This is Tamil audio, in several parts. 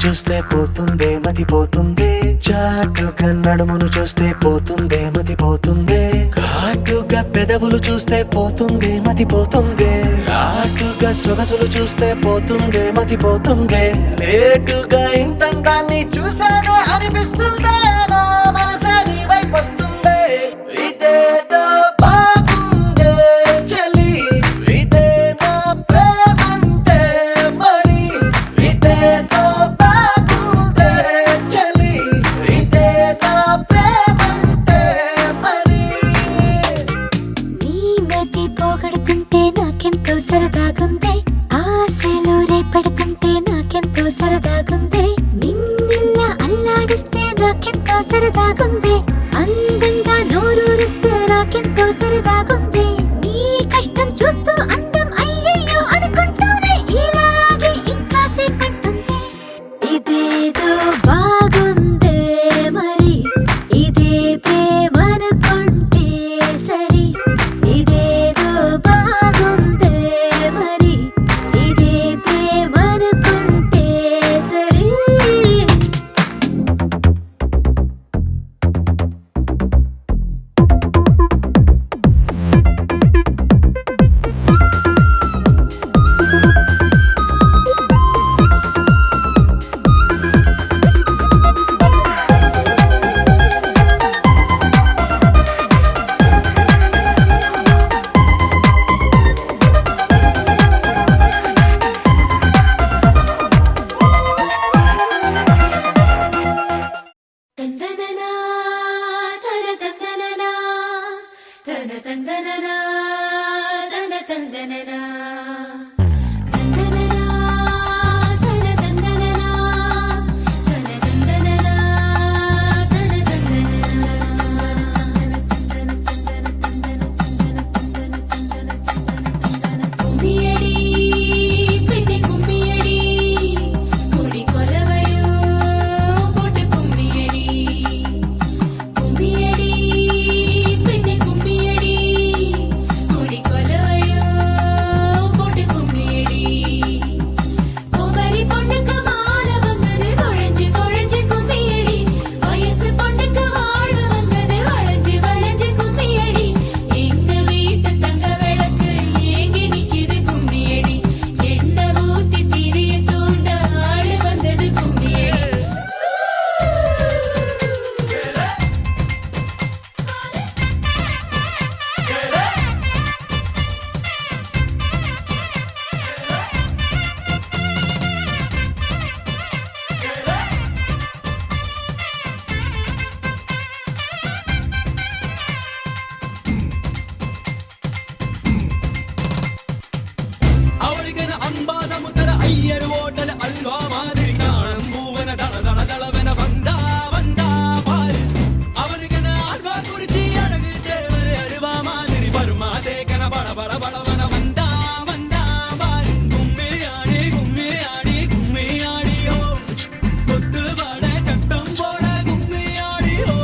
చూస్తే పోతుందే మతిపోతుందే, చాటుగా నడుమును చూస్తే పోతుందే మతిపోతుందే, ఘాటుగా పెదవులు చూస్తే పోతుందే మతిపోతుందే, ఘాటుగా సొగసులు చూస్తే పోతుందే మతిపోతుందే, లేటుగా ఇంతంతాన్ని చూసానే అనిపిస్తుందే, నా మనసే నీ వైపు వస్తుందే. ఇదేదో బాగుందే చలి, ఇదే నా ప్రేమంటే మరి, ఇదేదో బాగుందే చలి, ఇదే నా ప్రేమంటే మరి. నీ మతి పోగొడుతుంటే నాకెంతో సరదాగుంది, ఆశలు రేపెడుతుంటే నాకెంతో సరదాగుంది, నిన్నెల్లా అల్లాడిస్తే నాకెంతో సరదాగుంది, అందంగా నోరూరిస్తే నాకెంతో సరదాగుంది, నీ కష్టం చూస్తూ అందం అయ్యయ్యో అనుకుంటూనే ఇలాగే ఇంకా సేపంటుంది. ఇదేదో బాగుందే మరి, ఇదే ప్రేమనుకుంటే సరి, ఇదేదో బాగుందే మరి, ఇదే ప్రేమనుకుంటే సరి. తందననా తన తందననా తన తందననా తన తందననా తందననా తన తందననా తన తందననా తన తందననా కుమ్మియడి పెట్టి కుమ్మియడి గుడి కొలవయో పొట్టు కుమ్మియడి కుమ్మియడి పెట్టి కుమ్మియడి గుడి కొలవయో పొట్టు కుమ్మియడి కొమరి పొண்ணுக்கு மாலை வந்தது குழஞ்சு குழஞ்சு கும்மியடி வயசு பொண்ணுக்கு வாழ்வு வந்தது வளைஞ்சு வளைஞ்சு கும்மியடி எங்க வீட்டு தங்க விளக்கு ஏங்கி நிக்குது கும்மியடி எண்ணெய் ஊத்தி திரிய தூண்ட ஆடு வந்தது கும்மியடி. அவளுக்கென அம்பா சமுத்திர ஐயர் ஓட்டல் அல்வா மாதிரி நாணம் பூவன தள தள தளவென வந்தா வந்தா பாரு, அவனுக்கென அல்வா குறிச்சி அழகு தேவர் அருவா மாதிரி பருமா தேக்கன பட பட படவன வந்தா வந்தா பாரு, கும்மி ஆடி கும்மி ஆடி கும்மி ஆடியோ கொத்து பட சட்டம் போட கும்மி ஆடியோ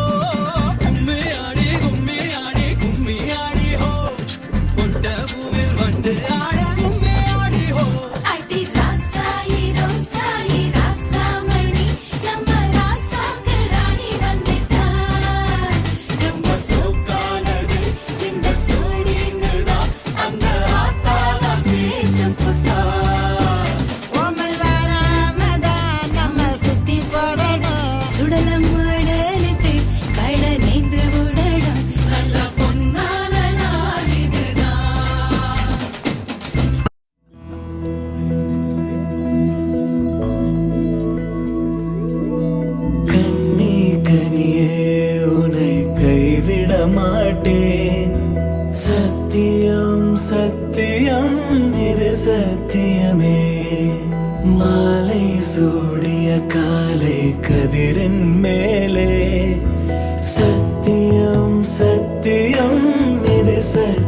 கும்மி ஆடி கும்மி ஆடி கும்மி ஆடியோ கொண்ட பூவில் வந்து ஆட கும்மி ஆடியோ. அடி ராசாயி ரோசாயி ராசாமணி நம்ம ராசாக்கு ராணி வந்துட்டா, ரொம்ப சோக்கானது இந்த சோடின்னுதா அந்த ஆத்தாதா சேர்த்து போட்டா. ஓமல் வராமதான் நம்ம சுத்தி போடணும், சுடலம் மடலுக்கு கட நீந்து விடணும், நல்ல பொன்னான நாள் இதுதான். கண்ணி கனியே உன்னை கைவிட மாட்டேன், சத்தியம் சத்தியம் இது சத்தியமே, மாலை சூடிய காலை கதிரின் மேலே, சத்தியம் சத்தியம் இது சத்தியம்.